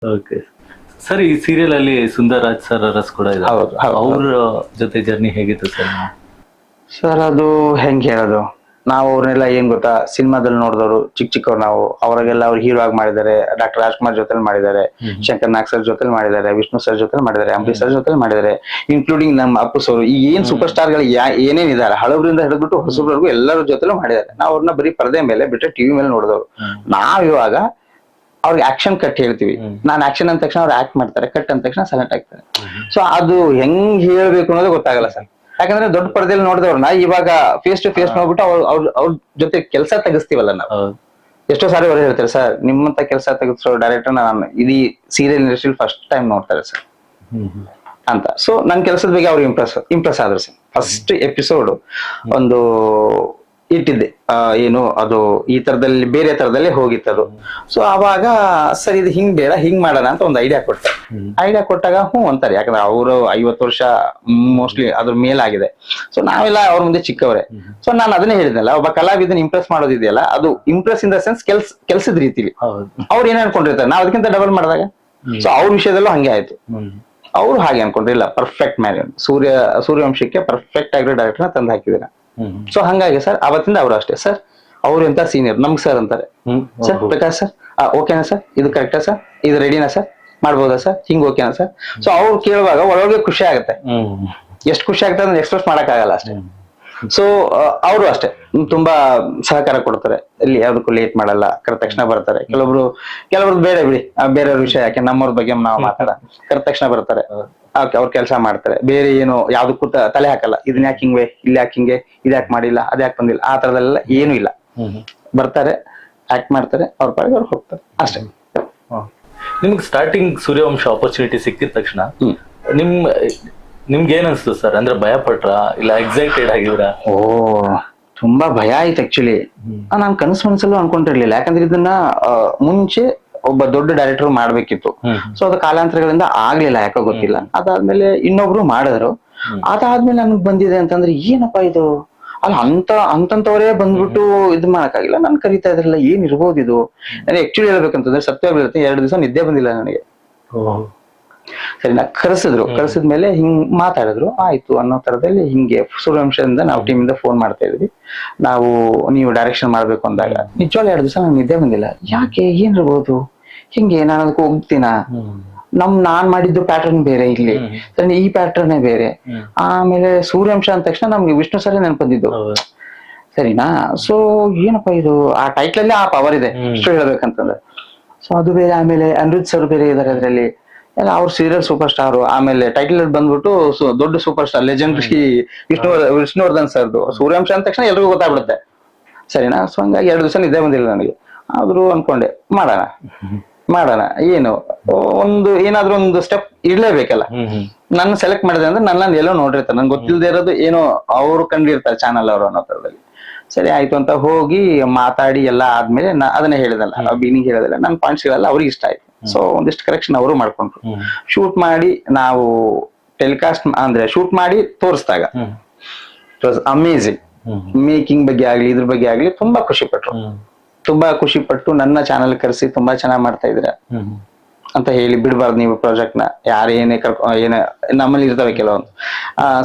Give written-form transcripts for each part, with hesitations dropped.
Okay sir, ಈ serial ಅಲ್ಲಿ Sundar Raj sir ರಸ್ ಕೂಡ ಇದೆ. ಹೌದು, ಹೌದು. ಅವ್ರ ಜೊತೆ ಜರ್ನಿ ಹೇಗಿತ್ತು ಸರ್? ಸರ್ ಅದು ಹೆಂಗ್ ಹೇಳೋದು, ನಾವು ಅವ್ರನ್ನೆಲ್ಲ ಏನ್ ಗೊತ್ತಾ, ಸಿನಿಮಾದಲ್ಲಿ ನೋಡಿದವರು ಚಿಕ್ಕವ್ರು ನಾವು. ಅವ್ರಿಗೆಲ್ಲ ಅವ್ರು ಹೀರೋ ಆಗಿ ಮಾಡಿದ್ದಾರೆ. ಡಾಕ್ಟರ್ ರಾಜ್ಕುಮಾರ್ ಜೊತೆ ಮಾಡಿದ್ದಾರೆ, ಶಂಕರ್ ನಾಗ್ ಸರ್ ಜೊತೆ ಮಾಡಿದ್ದಾರೆ, ವಿಷ್ಣು ಸರ್ ಜೊತೆ ಮಾಡಿದ್ದಾರೆ, ಅಂಬರೀಶ್ ಸರ್ ಜೊತೆ ಮಾಡಿದ್ದಾರೆ, ಇನ್ಕ್ಲೂಡಿಂಗ್ ನಮ್ಮ ಅಪ್ಪು ಸರ್. ಈ ಏನ್ ಸೂಪರ್ ಸ್ಟಾರ್ ಗಳು ಏನೇನ್ ಇದಾರೆ, ಹಳಬರಿಂದ ಹಿಡಿದ್ಬಿಟ್ಟು ಹೊಸಬ್ರವರೆಗೂ ಎಲ್ಲರ ಜೊತೆಲೂ ಮಾಡಿದ್ದಾರೆ. ನಾವು ಅವ್ರನ್ನ ಬರೀ ಪರದೆ ಮೇಲೆ ಬಿಟ್ಟರೆ ಟಿವಿ ಮೇಲೆ ನೋಡಿದವರು. ನಾವ್ ಇವಾಗ ಅವ್ರಿಗೆ ಆಕ್ಷನ್ ಕಟ್ ಹೇಳ್ತೀವಿ. ನಾನ್ ಆಕ್ಷನ್ ಅಂದ ತಕ್ಷಣ ಅವ್ರು ಆಕ್ಟ್ ಮಾಡ್ತಾರೆ, ಕಟ್ ಅಂದ ತಕ್ಷಣ ಸೈಲೆಂಟ್ ಆಗ್ತಾರೆ. ಸೊ ಅದು ಹೆಂಗ್ ಹೇಳ್ಬೇಕು ಅನ್ನೋದು ಗೊತ್ತಾಗಲ್ಲ ಸರ್. ಯಾಕಂದ್ರೆ ದೊಡ್ಡ ಪರದೆಯಲ್ಲಿ ನೋಡಿದವ್ರನ್ನ ಇವಾಗ ಫೇಸ್ ಟು ಫೇಸ್ ನೋಡ್ಬಿಟ್ಟು ಅವ್ರ ಜೊತೆ ಕೆಲಸ ತೆಗಿಸ್ತೀವಲ್ಲ ನಾವು. ಎಷ್ಟೋ ಸಾರಿ ಅವ್ರು ಹೇಳ್ತಾರೆ, ಸರ್ ನಿಮ್ಮಂತ ಕೆಲಸ ತೆಗಿಸೋ ಡೈರೆಕ್ಟರ್ ನಾನು ಇಡೀ ಸೀರಿಯಲ್ ಇಂಡಸ್ಟ್ರಿ ಫಸ್ಟ್ ಟೈಮ್ ನೋಡ್ತಾರೆ ಸರ್ ಅಂತ. ಸೊ ನನ್ ಕೆಲಸದ ಬಗ್ಗೆ ಅವ್ರು ಇಂಪ್ರೆಸ್ ಆದ್ರು ಸರ್. ಫಸ್ಟ್ ಎಪಿಸೋಡ್ ಒಂದು ಇಟ್ಟಿದ್ದೆ, ಏನು ಅದು ಈ ತರದಲ್ಲಿ ಬೇರೆ ತರದಲ್ಲಿ ಹೋಗಿತ್ತದು. ಸೊ ಅವಾಗ ಸರ್ ಇದು ಹಿಂಗ್ ಬೇಡ, ಹಿಂಗ್ ಮಾಡೋಣ ಅಂತ ಒಂದು ಐಡಿಯಾ ಕೊಡ್ತಾರೆ. ಐಡಿಯಾ ಕೊಟ್ಟಾಗ ಹ್ಞೂ ಅಂತಾರೆ. ಯಾಕಂದ್ರೆ ಅವರು 50 ವರ್ಷ ಮೋಸ್ಟ್ಲಿ ಅದ್ರ ಮೇಲಾಗಿದೆ. ಸೊ ನಾವೆಲ್ಲ ಅವ್ರ ಮುಂದೆ ಚಿಕ್ಕವರೇ. ಸೊ ನಾನು ಅದನ್ನೇ ಹೇಳಿದ್ನಲ್ಲ, ಒಬ್ಬ ಕಲಾವಿದನ ಇಂಪ್ರೆಸ್ ಮಾಡೋದಿದೆಯಲ್ಲ, ಅದು ಇಂಪ್ರೆಸ್ ಇನ್ ದ ಸೆನ್ಸ್ ಕೆಲ್ಸದ ರೀತಿಲಿ. ಅವ್ರು ಏನ್ ಅನ್ಕೊಂಡಿರ್ತಾರೆ, ನಾವ್ ಅದಕ್ಕಿಂತ ಡಬಲ್ ಮಾಡಿದಾಗ. ಸೊ ಅವ್ರ ವಿಷಯದಲ್ಲೂ ಹಂಗೆ ಆಯ್ತು. ಅವ್ರು ಹಾಗೆ ಅನ್ಕೊಂಡ್ರಿಲ್ಲ, ಪರ್ಫೆಕ್ಟ್ ಮ್ಯಾನ್ ಸೂರ್ಯವಂಶಕ್ಕೆ ಪರ್ಫೆಕ್ಟ್ ಆಗಿ ಡೈರೆಕ್ಟರ್ನ ತಂದು ಹಾಕಿದಿರ. ಸೊ ಹಂಗಾಗಿ ಸರ್ ಅವತ್ತಿಂದ ಅವರು ಅಷ್ಟೇ. ಸರ್ ಅವ್ರು ಎಂತ ಸೀನಿಯರ್ ನಮ್ಗೆ ಸರ್ ಅಂತಾರೆ. ಸರ್ ಪ್ರಕಾಶ್ ಸರ್ ಓಕೆನಾ ಸರ್, ಇದು ಕರೆಕ್ಟಾ ಸರ್, ಇದು ರೆಡಿನಾ ಸರ್, ಮಾಡ್ಬೋದಾ ಸರ್, ಹಿಂಗ್ ಓಕೆನಾ ಸರ್. ಸೊ ಅವ್ರು ಕೇಳುವಾಗ ಒಳಗೆ ಖುಷಿ ಆಗುತ್ತೆ. ಎಷ್ಟು ಖುಷಿ ಆಗುತ್ತೆ ಅದನ್ನ ಎಕ್ಸ್ಪ್ರೆಸ್ ಮಾಡಕ್ ಆಗಲ್ಲ ಅಷ್ಟೇ. ಸೊ ಅವರು ಅಷ್ಟೇ ತುಂಬಾ ಸಹಕಾರ ಕೊಡ್ತಾರೆ. ಇಲ್ಲಿ ಯಾವ್ದಕ್ಕೂ ಲೇಟ್ ಮಾಡಲ್ಲ, ಕರೆದ ತಕ್ಷಣ ಬರ್ತಾರೆ. ಕೆಲವ್ರದ್ದು ಬೇಡ ಬಿಡಿ, ಬೇರೆಯವ್ರ ವಿಷಯ ಯಾಕೆ, ನಮ್ಮವ್ರ ಬಗ್ಗೆ ನಾವು ಮಾತಾಡ, ಕರೆದ ತಕ್ಷಣ ಬರ್ತಾರೆ, ಅವ್ರ ಕೆಲಸ ಮಾಡ್ತಾರೆ. ಬೇರೆ ಏನು ಯಾವ್ದಕ್ಕೂ ತಲೆ ಹಾಕಲ್ಲ. ಇದನ್ನ ಯಾಕೆ ಹಿಂಗೆ, ಇಲ್ಲಿ ಯಾಕೆ ಹಿಂಗೆ, ಇದ್ಯಾಕೆ ಮಾಡಿಲ್ಲ, ಅದ್ಯಾಕೆ ಬಂದಿಲ್ಲ, ಆ ತರದೆಲ್ಲ ಏನು ಇಲ್ಲ. ಬರ್ತಾರೆ, ಆಕ್ಟ್ ಮಾಡ್ತಾರೆ, ಅವ್ರ ಪಾಡಿಗೆ ಅವ್ರು ಹೋಗ್ತಾರೆ ಅಷ್ಟೇ. ನಿಮ್ಗೆ ಸ್ಟಾರ್ಟಿಂಗ್ ಸೂರ್ಯವಂಶ ಆಪರ್ಚುನಿಟಿ ಸಿಕ್ಕಿದ ತಕ್ಷಣ ನಿಮ್ಗೆ ಏನ್ ಅನ್ಸ್ತು ಸರ್? ಅಂದ್ರೆ ಭಯ ಪಟ್ರ ಇಲ್ಲ ಎಕ್ಸೈಟೆಡ್ ಆಗಿದ್ರ? ಓ ತುಂಬಾ ಭಯ ಆಯ್ತು ಆಕ್ಚುಲಿ. ನಾನ್ ಕನಸು ಮನಸ್ಸಲ್ಲೂ ಅನ್ಕೊಂಡಿರ್ಲಿಲ್ಲ. ಯಾಕಂದ್ರೆ ಇದನ್ನ ಮುಂಚೆ ಒಬ್ಬ ದೊಡ್ಡ ಡೈರೆಕ್ಟರ್ ಮಾಡ್ಬೇಕಿತ್ತು. ಸೊ ಅದು ಕಾಲಾಂತರಗಳಿಂದ ಆಗ್ಲಿಲ್ಲ, ಯಾಕೋ ಗೊತ್ತಿಲ್ಲ. ಅದಾದ್ಮೇಲೆ ಇನ್ನೊಬ್ರು ಮಾಡಿದ್ರು. ಅದಾದ್ಮೇಲೆ ನನ್ಗೆ ಬಂದಿದೆ ಅಂತಂದ್ರೆ ಏನಪ್ಪಾ ಇದು, ಅಲ್ಲ ಅಂತವರೇ ಬಂದ್ಬಿಟ್ಟು ಇದು ಮಾಡಕ್ಕಾಗಿಲ್ಲ, ನನ್ ಕರಿತಾ ಇದ್ರಲ್ಲ, ಏನ್ ಇರ್ಬೋದು ಇದು. ನನಗೆ ಆಕ್ಚುಲಿ ಹೇಳ್ಬೇಕಂತಂದ್ರೆ ಸತ್ಯವಾಗಿ ಹೇಳ್ತೀನಿ, 2 ದಿವಸ ನಿದ್ದೆ ಬಂದಿಲ್ಲ ನನಗೆ. ಸರಿ, ನಾ ಕರೆಸಿದ್ಮೇಲೆ ಹಿಂಗ್ ಮಾತಾಡಿದ್ರು, ಆಯ್ತು ಅನ್ನೋ ತರದಲ್ಲಿ ಹಿಂಗೆ ಸೂರ್ಯವಂಶದಿಂದ ನಾವು ಟೀಮಿಂದ ಫೋನ್ ಮಾಡ್ತಾ ಇದ್ವಿ. ನೀವು ಡೈರೆಕ್ಷನ್ ಮಾಡ್ಬೇಕು ಅಂದಾಗ ನಿಜವಾಗ್ಲೂ 2 ದಿವಸ ನಂಗೆ ನಿದ್ದೆ ಬಂದಿಲ್ಲ. ಯಾಕೆ, ಏನಿರ್ಬೋದು, ಹಿಂಗೆ ನಾನು ಅದಕ್ಕೆ ಹೋಗ್ತೀನ. ನಾನ್ ಮಾಡಿದ್ದು ಪ್ಯಾಟರ್ನ್ ಬೇರೆ, ಇಲ್ಲಿ ಸರಿ ಈ ಪ್ಯಾಟರ್ನೇ ಬೇರೆ. ಆಮೇಲೆ ಸೂರ್ಯವಂಶ ಅಂದ ತಕ್ಷಣ ನಮ್ಗೆ ವಿಷ್ಣು ಸರ್ ನೆನಪು ಬಂದಿದ್ದು, ಸರಿನಾ. ಸೊ ಏನಪ್ಪಾ ಇದು, ಆ ಟೈಟ್ಲ್ ಅಲ್ಲಿ ಆ ಪವರ್ ಇದೆ ಇಷ್ಟು ಹೇಳ್ಬೇಕಂತಂದ್ರೆ. ಸೊ ಅದು ಬೇರೆ. ಆಮೇಲೆ ಅನಿರುದ್ಧ್ ಸರ್ ಬೇರೆ ಇದಾರೆ ಅದ್ರಲ್ಲಿ. ಅವ್ರು ಸೀರಿಯಲ್ ಸೂಪರ್ ಸ್ಟಾರ್. ಆಮೇಲೆ ಟೈಟಲ್ ಬಂದ್ಬಿಟ್ಟು ದೊಡ್ಡ ಸೂಪರ್ ಸ್ಟಾರ್ ಲೆಜೆಂಡ್ರಿ ವಿಷ್ಣುವರ್ಧನ್ ಸರ್ದು. ಸೂರ್ಯವಂಶ ಅಂದ ತಕ್ಷಣ ಎಲ್ರಿಗೂ ಗೊತ್ತಾಗ್ಬಿಡುತ್ತೆ, ಸರಿನಾ. ಸೊ ಹಂಗಾಗಿ 2 ದಿವಸ ನಿದ್ದೆ ಬಂದಿಲ್ಲ ನನಗೆ. ಆದ್ರೂ ಅನ್ಕೊಂಡೆ ಮಾಡೋಣ ಏನು ಏನಾದ್ರೂ ಒಂದು ಸ್ಟೆಪ್ ಇಡ್ಲೇಬೇಕಲ್ಲ. ನನ್ನ ಸೆಲೆಕ್ಟ್ ಮಾಡಿದೆ ಅಂದ್ರೆ ನನ್ನ ಎಲ್ಲೋ ನೋಡಿರ್ತಾರೆ, ನನ್ಗೆ ಗೊತ್ತಿಲ್ಲದೆ ಇರೋದು ಏನೋ ಅವ್ರು ಕಂಡಿರ್ತಾರೆ ಚಾನಲ್ ಅವರು ಅನ್ನೋ ತರದಲ್ಲಿ. ಸರಿ ಆಯ್ತು ಅಂತ ಹೋಗಿ ಮಾತಾಡಿ ಎಲ್ಲ ಆದ್ಮೇಲೆ ಅದನ್ನೇ ಹೇಳಿದಲ್ಲ, ಬೀನಿಂಗ್ ಹೇಳಿದಲ್ಲ, ನನ್ನ ಪಾಯಿಂಟ್ಸ್ಗಳೆಲ್ಲ ಅವ್ರಿಗೆ ಇಷ್ಟ ಆಯ್ತು. ಸೊ ಒಂದಿಷ್ಟು ಕರೆಕ್ಷನ್ ಅವರು ಮಾಡ್ಕೊಂಡ್ರು. ಶೂಟ್ ಮಾಡಿ ನಾವು ಟೆಲಿಕಾಸ್ಟ್ ಅಂದ್ರೆ ಶೂಟ್ ಮಾಡಿ ತೋರಿಸಿದಾಗ ಇಟ್ ವಾಸ್ ಅಮೇಝಿಂಗ್. ಮೇಕಿಂಗ್ ಬಗ್ಗೆ ಆಗ್ಲಿ, ಇದ್ರ ಬಗ್ಗೆ ಆಗ್ಲಿ ತುಂಬಾ ಖುಷಿ ಪಟ್ಟು ನನ್ನ ಚಾನಲ್ ಕರೆಸಿ ತುಂಬಾ ಚೆನ್ನಾಗಿ ಮಾಡ್ತಾ ಇದ್ರ ಅಂತ ಹೇಳಿ, ಬಿಡ್ಬಾರ್ದು ನೀವು ಪ್ರಾಜೆಕ್ಟ್ ನ, ಯಾರೇನೇ ನಮ್ಮಲ್ಲಿ ಇರ್ತವೆ ಕೆಲವೊಂದು.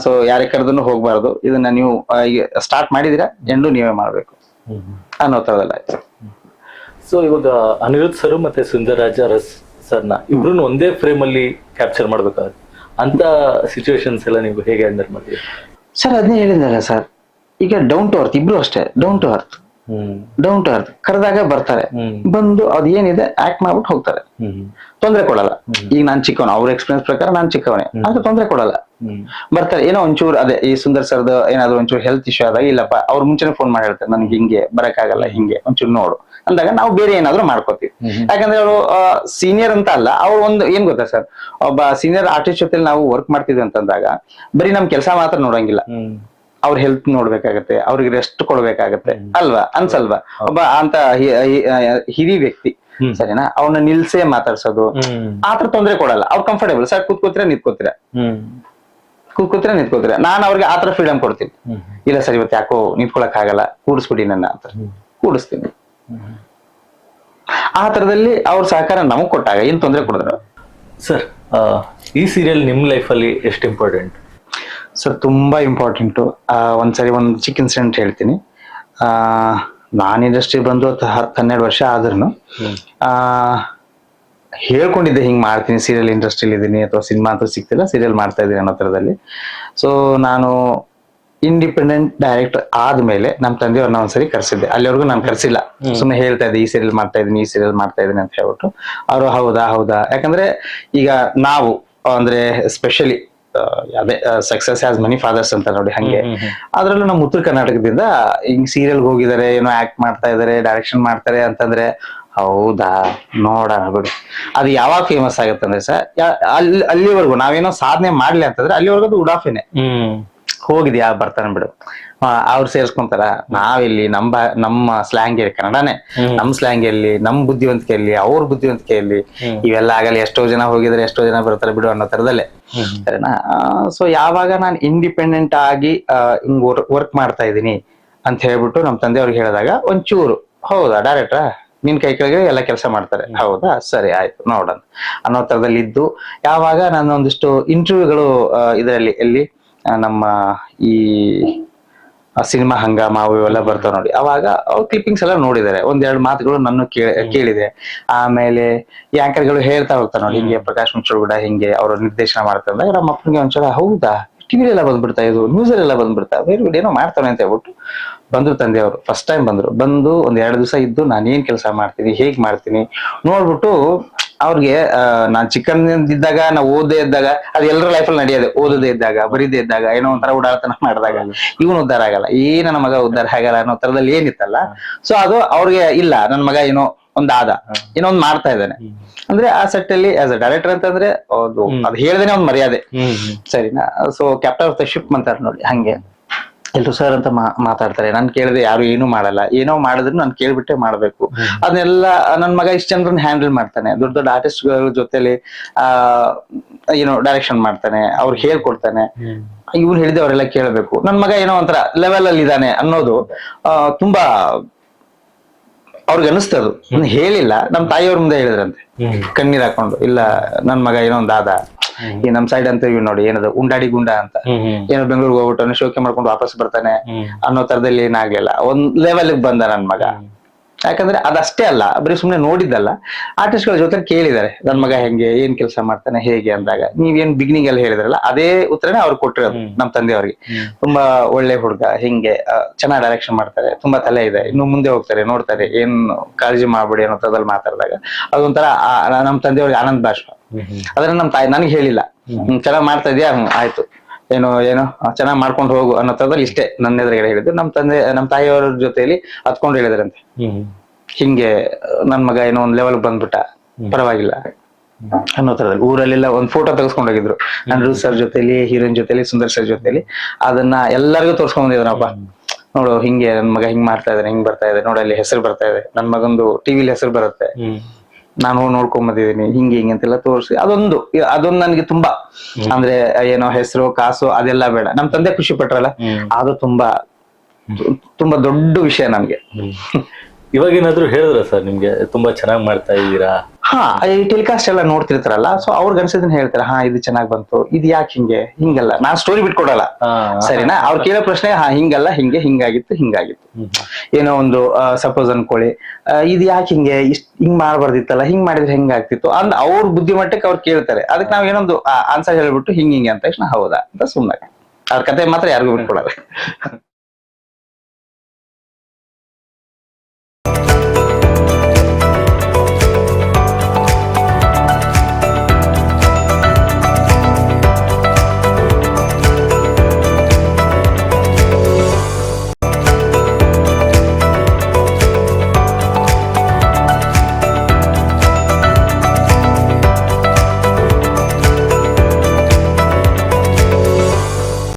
ಸೊ ಯಾರೇ ಕರೆದನ್ನು ಹೋಗ್ಬಾರ್ದು, ಇದನ್ನ ನೀವು ಸ್ಟಾರ್ಟ್ ಮಾಡಿದಿರಾ, ಎಂಡು ನೀವೇ ಮಾಡ್ಬೇಕು ಅನ್ನೋ ತರದಲ್ಲ ಆಯ್ತು. ಸೊ ಇವಾಗ ಅನಿರುದ್ಧ್ ಸರ್ ಮತ್ತೆ ಸುಂದರ್ ರಾಜ ಸರ್ನ ಇಬ್ರು ಒಂದೇ ಫ್ರೇಮ್ ಅಲ್ಲಿ ಕ್ಯಾಪ್ಚರ್ ಮಾಡ್ಬೇಕಾಗುತ್ತೆ ಅಂತ ಸಿಚುವೇಶನ್ಸ್ ಎಲ್ಲ ನೀವು ಹೇಗೆ ಹ್ಯಾಂಡಲ್ ಮಾಡ್ತೀವಿ ಸರ್? ಅದನ್ನೇ ಹೇಳಿದ್ನಲ್ಲ ಸರ್, ಈಗ ಡೌನ್ ಟು ಅರ್ತ್, ಇಬ್ರು ಅಷ್ಟೇ ಡೌನ್ ಟು ಅರ್ತ್ ಕರೆದಾಗ ಬರ್ತಾರೆ, ಬಂದು ಅದ್ ಏನಿದೆ ಆಕ್ಟ್ ಮಾಡ್ಬಿಟ್ಟು ಹೋಗ್ತಾರೆ. ತೊಂದ್ರೆ ಕೊಡಲ್ಲ. ಈಗ ನಾನ್ ಚಿಕ್ಕವನು, ಅವ್ರ ಎಕ್ಸ್ಪೀರಿಯನ್ಸ್ ಪ್ರಕಾರ ನಾನ್ ಚಿಕ್ಕವನೇ, ಆದ್ರೆ ತೊಂದ್ರೆ ಕೊಡಲ್ಲ. ಬರ್ತಾರೆ, ಏನೋ ಒಂಚೂರು ಅದೇ ಈ ಸುಂದರ್ ಸರ್ದ ಏನಾದ್ರು ಒಂಚೂರು ಹೆಲ್ತ್ ಇಶ್ಯೂ ಆದಾಗ, ಇಲ್ಲಪ್ಪ ಅವ್ರ ಮುಂಚೆನೆ ಫೋನ್ ಮಾಡಿ ಹೇಳ್ತಾರೆ, ನನ್ಗೆ ಹಿಂಗೆ ಬರಕ್ಕಾಗಲ್ಲ, ಹಿಂಗೆ ಒಂಚೂರು ನೋಡು ಅಂದಾಗ ನಾವು ಬೇರೆ ಏನಾದ್ರು ಮಾಡ್ಕೋತೀವಿ. ಯಾಕಂದ್ರೆ ಅವರು ಸೀನಿಯರ್ ಅಂತ ಅಲ್ಲ, ಅವ್ರು ಒಂದು ಏನ್ ಗೊತ್ತಾ ಸರ್, ಒಬ್ಬ ಸೀನಿಯರ್ ಆರ್ಟಿಸ್ಟ್ ಜೊತೆ ನಾವು ವರ್ಕ್ ಮಾಡ್ತಿದ್ವಿ ಅಂತಂದಾಗ ಬರೀ ನಮ್ ಕೆಲಸ ಮಾತ್ರ ನೋಡಂಗಿಲ್ಲ, ಅವ್ರ ಹೆಲ್ತ್ ನೋಡ್ಬೇಕಾಗತ್ತೆ, ಅವ್ರಿಗೆ ರೆಸ್ಟ್ ಕೊಡ್ಬೇಕಾಗತ್ತೆ ಅಲ್ವಾ, ಅನ್ಸಲ್ವಾ? ಒಬ್ಬ ಅಂತ ಹಿರಿ ವ್ಯಕ್ತಿ, ಸರಿನಾ, ಅವ್ನ ನಿಲ್ಸೇ ಮಾತಾಡ್ಸೋದು, ಆತರ ತೊಂದ್ರೆ ಕೊಡಲ್ಲ. ಅವ್ರು ಕಂಫರ್ಟೇಬಲ್, ಸರ್ ಕೂತ್ಕೋತೀರಾ ನಿಂತ್ಕೋತೀರಾ, ನಾನ್ ಅವ್ರಿಗೆ ಆತರ ಫ್ರೀಡಮ್ ಕೊಡ್ತೀನಿ. ಇಲ್ಲ ಸರ್ ಇವತ್ತು ಯಾಕೋ ನಿಂತ್ಕೊಳಕ್ ಆಗಲ್ಲ, ಕೂಡಿಸ್ಬಿಡಿ ನನ್ನ ಅಂತ ಕೂಡಿಸ್ತೀನಿ. ಆ ತರದಲ್ಲಿ ಅವ್ರ ಸಹಕಾರ ನಮಗ್ ಕೊಟ್ಟಾಗ ಏನ್ ತೊಂದರೆ ಕೊಡಿದ್ರು. ಸರ್ ಈ ಸೀರಿಯಲ್ ನಿಮ್ ಲೈಫಲ್ಲಿ ಎಷ್ಟು ಇಂಪಾರ್ಟೆಂಟ್? ಸರ್ ತುಂಬಾ ಇಂಪಾರ್ಟೆಂಟು. ಒಂದ್ಸರಿ ಒಂದು ಚಿಕ್ಕ ಇನ್ಸಿಡೆಂಟ್ ಹೇಳ್ತೀನಿ. ನಾನ್ ಇಂಡಸ್ಟ್ರಿ ಬಂದು 10-12 ವರ್ಷ ಆದ್ರೂ ಹೇಳ್ಕೊಂಡಿದ್ದೆ ಹಿಂಗ್ ಮಾಡ್ತೀನಿ, ಸೀರಿಯಲ್ ಇಂಡಸ್ಟ್ರಿಲಿ ಇದೀನಿ ಅಥವಾ ಸಿನಿಮಾ ಅಂತೂ ಸಿಗ್ತಿಲ್ಲ, ಸೀರಿಯಲ್ ಮಾಡ್ತಾ ಇದೀನಿ ಅನ್ನೋ ತರದಲ್ಲಿ. ಸೊ ನಾನು ಇಂಡಿಪೆಂಡೆಂಟ್ ಡೈರೆಕ್ಟರ್ ಆದ್ಮೇಲೆ ನಮ್ಮ ತಂದೆಯವ್ರನ್ನ ಒಂದ್ಸರಿ ಕರ್ಸಿದ್ದೆ. ಅಲ್ಲಿವರೆಗೂ ನಾನು ಕರ್ಸಿಲ್ಲ, ಸುಮ್ಮನೆ ಹೇಳ್ತಾ ಇದ್ದೆ ಈ ಸೀರಿಯಲ್ ಮಾಡ್ತಾ ಇದೀನಿ, ಈ ಸೀರಿಯಲ್ ಮಾಡ್ತಾ ಇದೀನಿ ಅಂತ ಹೇಳ್ಬಿಟ್ಟು. ಅವರು ಹೌದಾ, ಯಾಕಂದ್ರೆ ಈಗ ನಾವು ಅಂದ್ರೆ ಸ್ಪೆಷಲಿ ಅದೇ ಸಕ್ಸಸ್ ಹ್ಯಾಸ್ ಮೆನಿ ಫಾದರ್ಸ್ ಅಂತ ನೋಡಿ, ಹಂಗೆ ಅದ್ರಲ್ಲೂ ನಮ್ಮ ಉತ್ತರ ಕರ್ನಾಟಕದಿಂದ ಹಿಂಗ್ ಸೀರಿಯಲ್ ಹೋಗಿದ್ದಾರೆ, ಏನೋ ಆಕ್ಟ್ ಮಾಡ್ತಾ ಇದಾರೆ, ಡೈರೆಕ್ಷನ್ ಮಾಡ್ತಾರೆ ಅಂತಂದ್ರೆ ಹೌದಾ ನೋಡೋಣ ಬಿಡು. ಅದು ಯಾವಾಗ ಫೇಮಸ್ ಆಗುತ್ತೆ ಅಂದ್ರೆ ಸರ್, ಅಲ್ಲಿವರೆಗೂ ನಾವೇನೋ ಸಾಧನೆ ಮಾಡ್ಲಿ ಅಂತಂದ್ರೆ ಅಲ್ಲಿವರೆಗೂ ಅದು ಉಡಾಫೆನೆ. ಹೋಗಿದ್ಯಾ ಬರ್ತಾನೆ ಬಿಡು, ಅವ್ರು ಸೇರ್ಸ್ಕೊಂತಾರ, ನಾವಿಲ್ಲಿ ನಮ್ಮ ಸ್ಲ್ಯಾಂಗ್ ಕನ್ನಡನೇ, ನಮ್ ಸ್ಲ್ಯಾಂಗ್ ಎಲ್ಲಿ, ನಮ್ ಬುದ್ಧಿವಂತಿಕೆಯಲ್ಲಿ, ಅವ್ರ ಬುದ್ಧಿವಂತಿಕೆಯಲ್ಲಿ ಇವೆಲ್ಲ ಆಗಲ್ಲ, ಎಷ್ಟೋ ಜನ ಹೋಗಿದ್ರೆ ಎಷ್ಟೋ ಜನ ಬರ್ತಾರೆ ಬಿಡು ಅನ್ನೋ ತರದಲ್ಲೇ, ಸರಿನಾ. ಸೊ ಯಾವಾಗ ನಾನು ಇಂಡಿಪೆಂಡೆಂಟ್ ಆಗಿ ಹಿಂಗ್ ವರ್ಕ್ ಮಾಡ್ತಾ ಇದ್ದೀನಿ ಅಂತ ಹೇಳ್ಬಿಟ್ಟು ನಮ್ಮ ತಂದೆಯವ್ರಿಗೆ ಹೇಳಿದಾಗ ಒಂಚೂರು ಹೌದಾ ಡೈರೆಕ್ಟ್ರಾ ನಿನ್ ಕೈ ಕೆಳಗೆ ಎಲ್ಲ ಕೆಲಸ ಮಾಡ್ತಾರೆ, ಹೌದಾ ಸರಿ ಆಯ್ತು ನೋಡೋಣ ಅನ್ನೋ ತರದಲ್ಲಿ ಇದ್ದು, ಯಾವಾಗ ನಾನು ಒಂದಿಷ್ಟು ಇಂಟರ್ವ್ಯೂಗಳು ಇದರಲ್ಲಿ ಎಲ್ಲಿ ನಮ್ಮ ಈ ಸಿನಿಮಾ ಹಂಗಾಮ ಇವೆಲ್ಲ ಬರ್ತಾವ ನೋಡಿ, ಅವಾಗ ಅವ್ರು ಕ್ಲಿಪ್ಪಿಂಗ್ಸ್ ಎಲ್ಲ ನೋಡಿದ್ದಾರೆ, 1-2 ಮಾತುಗಳು ನನ್ನ ಕೇಳಿದೆ. ಆಮೇಲೆ ಈ ಆಂಕರ್ಗಳು ಹೇಳ್ತಾ ಹೋಗ್ತಾರೆ ನೋಡಿ, ಹಿಂಗೆ ಪ್ರಕಾಶ್ ಮುಚ್ಚಳಗೂಡ ಹಿಂಗೆ ಅವರು ನಿರ್ದೇಶನ ಮಾಡ್ತಾ ಇದ್ದಾಗ ನಮ್ಮ ಅಪ್ಪನಿಗೆ ಒಂದ್ಸಲ ಹೌದಾ ಟಿವಿಲೆಲ್ಲ ಬಂದ್ಬಿಡ್ತಾ, ಇದು ನ್ಯೂಸಲ್ಲೆಲ್ಲ ಬಂದ್ಬಿಡ್ತಾ, ಬೇರೆ ಏನೋ ಮಾಡ್ತಾನೆ ಅಂತ ಹೇಳ್ಬಿಟ್ಟು ಬಂದ್ರು ತಂದೆಯವರು. ಫಸ್ಟ್ ಟೈಮ್ ಬಂದು 1-2 ದಿವಸ ಇದ್ದು ನಾನು ಏನ್ ಕೆಲಸ ಮಾಡ್ತೀನಿ, ಹೇಗ್ ಮಾಡ್ತೀನಿ ನೋಡ್ಬಿಟ್ಟು ಅವ್ರಿಗೆ ನಾನ್ ಚಿಕ್ಕಂದಿದ್ದಾಗ ನಾವು ಓದೇ ಇದ್ದಾಗ ಅದು ಎಲ್ಲರ ಲೈಫಲ್ಲಿ ನಡೆಯೋದು, ಓದದೇ ಇದ್ದಾಗ ಬರೀದೇ ಇದ್ದಾಗ ಏನೋ ಒಂಥರ ಉಡಾಳತನ ಮಾಡಿದಾಗ ಇವನು ಉದ್ಧಾರ ಆಗಲ್ಲ, ನನ್ನ ಮಗ ಉದ್ಧಾರ ಆಗಲ್ಲ ಅನ್ನೋ ತರದಲ್ಲಿ ಏನಿತ್ತಲ್ಲ. ಸೊ ಅದು ಅವ್ರಿಗೆ ಇಲ್ಲ, ನನ್ ಮಗ ಏನೋ ಏನೋ ಒಂದ್ ಮಾಡ್ತಾ ಇದ್ದಾನೆ ಅಂದ್ರೆ ಆ ಸೆಟ್ ಅಲ್ಲಿ ಆಸ್ ಅ ಡೈರೆಕ್ಟರ್ ಅಂತಂದ್ರೆ ಅದು ಹೇಳ್ದೇನೆ ಒಂದ್ ಮರ್ಯಾದೆ, ಸರಿನಾ. So captain of the ship ಅಂತಾರೆ ನೋಡಿ, ಹಂಗೆ ಎಲ್ರು ಸರ್ ಅಂತ ಮಾತಾಡ್ತಾರೆ. ನಾನ್ ಕೇಳಿದ್ರೆ ಯಾರು ಏನೂ ಮಾಡಲ್ಲ, ಏನೋ ಮಾಡಿದ್ರು ನಾನು ಕೇಳ್ಬಿಟ್ಟೆ ಮಾಡ್ಬೇಕು. ಅದನ್ನೆಲ್ಲ ನನ್ ಮಗ ಇಷ್ಟ ಜನರನ್ನ ಹ್ಯಾಂಡಲ್ ಮಾಡ್ತಾನೆ, ದೊಡ್ಡ ಆರ್ಟಿಸ್ಟ್ ಗಳ ಜೊತೆಲಿ ಏನೋ ಡೈರೆಕ್ಷನ್ ಮಾಡ್ತಾನೆ, ಅವ್ರು ಹೇಳ್ಕೊಡ್ತಾನೆ, ಇವ್ರು ಹೇಳಿದೆ ಅವರೆಲ್ಲ ಕೇಳ್ಬೇಕು. ನನ್ ಮಗ ಏನೋ ಒಂಥರ ಲೆವೆಲ್ ಅಲ್ಲಿ ಇದ್ದಾನೆ ಅನ್ನೋದು ತುಂಬಾ ಅವ್ರಿಗೆ ಅನಿಸ್ತದು. ಹೇಳಿಲ್ಲ, ನಮ್ ತಾಯಿಯವ್ರ ಮುಂದೆ ಹೇಳಿದ್ರಂತೆ ಕಣ್ಣೀರ್ ಹಾಕೊಂಡು, ಇಲ್ಲ ನನ್ ಮಗ ಏನೋ ಒಂದ್ ಈ ನಮ್ ಸೈಡ್ ಅಂತ ಇವ್ ನೋಡಿ ಏನದು ಉಂಡಾಡಿ ಗುಂಡ ಅಂತ, ಏನೋ ಬೆಂಗಳೂರಿಗೆ ಹೋಗ್ಬಿಟ್ಟು ಶೋಕಿ ಮಾಡ್ಕೊಂಡು ವಾಪಸ್ ಬರ್ತಾನೆ ಅನ್ನೋ ತರದಲ್ಲಿ ಏನಾಗ್ಲಿಲ್ಲ, ಒಂದ್ ಲೆವೆಲ್ ಬಂದ ನನ್ ಮಗ. ಯಾಕಂದ್ರೆ ಅದಷ್ಟೇ ಅಲ್ಲ, ಬರೀ ಸುಮ್ನೆ ನೋಡಿದ್ದಲ್ಲ, ಆರ್ಟಿಸ್ಟ್ ಗಳ ಜೊತೆ ಕೇಳಿದ್ದಾರೆ ನನ್ ಮಗ ಹೆಂಗೆ, ಏನ್ ಕೆಲಸ ಮಾಡ್ತಾನೆ, ಹೇಗೆ ಅಂದಾಗ ನೀವೇನ್ ಬಿಗಿನಿಂಗ್ ಅಲ್ಲಿ ಹೇಳಿದ್ರಲ್ಲ ಅದೇ ಉತ್ತರನೇ ಅವ್ರು ಕೊಟ್ಟಿರೋದು ನಮ್ ತಂದೆಯವ್ರಿಗೆ. ತುಂಬಾ ಒಳ್ಳೆ ಹುಡುಗ, ಹಿಂಗೆ ಚೆನ್ನಾಗ್ ಡೈರೆಕ್ಷನ್ ಮಾಡ್ತಾರೆ, ತುಂಬಾ ತಲೆ ಇದೆ, ಇನ್ನು ಮುಂದೆ ಹೋಗ್ತಾರೆ, ನೋಡ್ತಾರೆ, ಏನ್ ಕಾಳಜಿ ಮಾಡ್ಬಿಡಿ ಅನ್ನೋ ತರದಲ್ಲಿ ಮಾತಾಡಿದಾಗ ಅದೊಂಥರ ನಮ್ ತಂದೆಯವ್ರಿಗೆ ಆನಂದ ಬಾಷ್ಪ. ಅದನ್ನ ನಮ್ ತಾಯಿ ನನಗೆ ಹೇಳಿಲ್ಲ, ಚೆನ್ನಾಗ್ ಮಾಡ್ತಾ ಇದ್ಯಾ, ಆಯ್ತು, ಏನೋ ಚೆನ್ನಾಗ್ ಮಾಡ್ಕೊಂಡು ಹೋಗು ಅನ್ನೋ ತರದಲ್ಲಿ ಇಷ್ಟೇ ನನ್ನ ಎದುರುಗಡೆ ಹೇಳಿದ್ದು. ನಮ್ ತಾಯಿಯವರ ಜೊತೆಲಿ ಹತ್ಕೊಂಡು ಹೇಳಿದ್ರಂತೆ, ಹಿಂಗೆ ನನ್ ಮಗ ಏನೋ ಒಂದ್ ಲೆವೆಲ್ ಬಂದ್ಬಿಟ್ಟ, ಪರವಾಗಿಲ್ಲ ಅನ್ನೋ ತರದಲ್ಲಿ. ಊರಲ್ಲೆಲ್ಲ ಒಂದ್ ಫೋಟೋ ತೆಗೆಸ್ಕೊಂಡ್ ಹೋಗಿದ್ರು, ಅನಿರುದ್ಧ್ ಸರ್ ಜೊತೆಲಿ, ಹೀರೋಯಿನ್ ಜೊತೆಲಿ, ಸುಂದರ್ ಸರ್ ಜೊತೆಲಿ. ಅದನ್ನ ಎಲ್ಲರಿಗೂ ತೋರ್ಸ್ಕೊಂಡ್ ಬಂದಿದ್ರಪ್ಪ, ನೋಡು ಹಿಂಗೆ ನನ್ ಮಗ ಹಿಂಗ್ ಮಾಡ್ತಾ ಇದ್ದಾನೆ, ಹಿಂಗ್ ಬರ್ತಾ ಇದೆ, ನೋಡಲ್ಲಿ ಹೆಸರು ಬರ್ತಾ ಇದೆ, ನನ್ ಮಗಂದು ಟಿವಿಲಿ ಹೆಸರು ಬರುತ್ತೆ, ನಾನು ನೋಡ್ಕೊಂಡ್ ಬಂದಿದ್ದೀನಿ, ಹಿಂಗೆ ಅಂತೆಲ್ಲ ತೋರಿಸಿ ಅದೊಂದು ನನ್ಗೆ ತುಂಬಾ ಅಂದ್ರೆ ಏನೋ ಹೆಸರು ಕಾಸು ಅದೆಲ್ಲ ಬೇಡ, ನಮ್ ತಂದೆ ಖುಷಿ ಪಟ್ರಲ್ಲ, ಅದು ತುಂಬಾ ದೊಡ್ಡ ವಿಷಯ ನಮ್ಗೆ. ಇವಾಗೇನಾದ್ರು ಹೇಳಿದ್ರ ಸರ್ ನಿಮ್ಗೆ ತುಂಬಾ ಚೆನ್ನಾಗ್ ಮಾಡ್ತಾ ಇದ್ದೀರಾ? ಈ ಟೆಲಿಕಾಸ್ಟ್ ಎಲ್ಲ ನೋಡ್ತಿರ್ತಾರಲ್ಲ, ಸೊ ಅವ್ರಿಗೆ ಅನ್ಸಿದ್ದನ್ನ ಹೇಳ್ತಾರೆ, ಇದು ಚೆನ್ನಾಗ್ ಬಂತು, ಇದು ಯಾಕೆ ಹಿಂಗಲ್ಲ, ನಾನ್ ಸ್ಟೋರಿ ಬಿಟ್ಕೊಡಲ್ಲ, ಸರಿನಾ. ಅವ್ರು ಕೇಳೋ ಪ್ರಶ್ನೆ ಹಿಂಗಲ್ಲ, ಹಿಂಗಾಗಿತ್ತು ಏನೋ ಒಂದು ಸಪೋಸ್ ಅನ್ಕೊಳ್ಳಿ, ಇದು ಯಾಕೆ ಹಿಂಗ್ ಮಾಡ್ಬಾರ್ದಿತ್ತಲ್ಲ, ಹಿಂಗ್ ಮಾಡಿದ್ರೆ ಹೆಂಗಾಗ್ತಿತ್ತು ಅಂದ್ ಅವ್ರ ಬುದ್ಧಿಮಟ್ಟಕ್ಕೆ ಅವ್ರು ಕೇಳ್ತಾರೆ. ಅದಕ್ಕೆ ನಾವ್ ಏನೊಂದು ಆನ್ಸರ್ ಹೇಳ್ಬಿಟ್ಟು ಹಿಂಗೆ ಅಂತ ತಕ್ಷಣ ಹೌದಾ ಅಂತ ಸುಮ್ಮನೆ ಅವ್ರ ಕತೆ ಮಾತ್ರ ಯಾರಿಗೂ ಬಿಟ್ಕೊಡಲ್ಲ.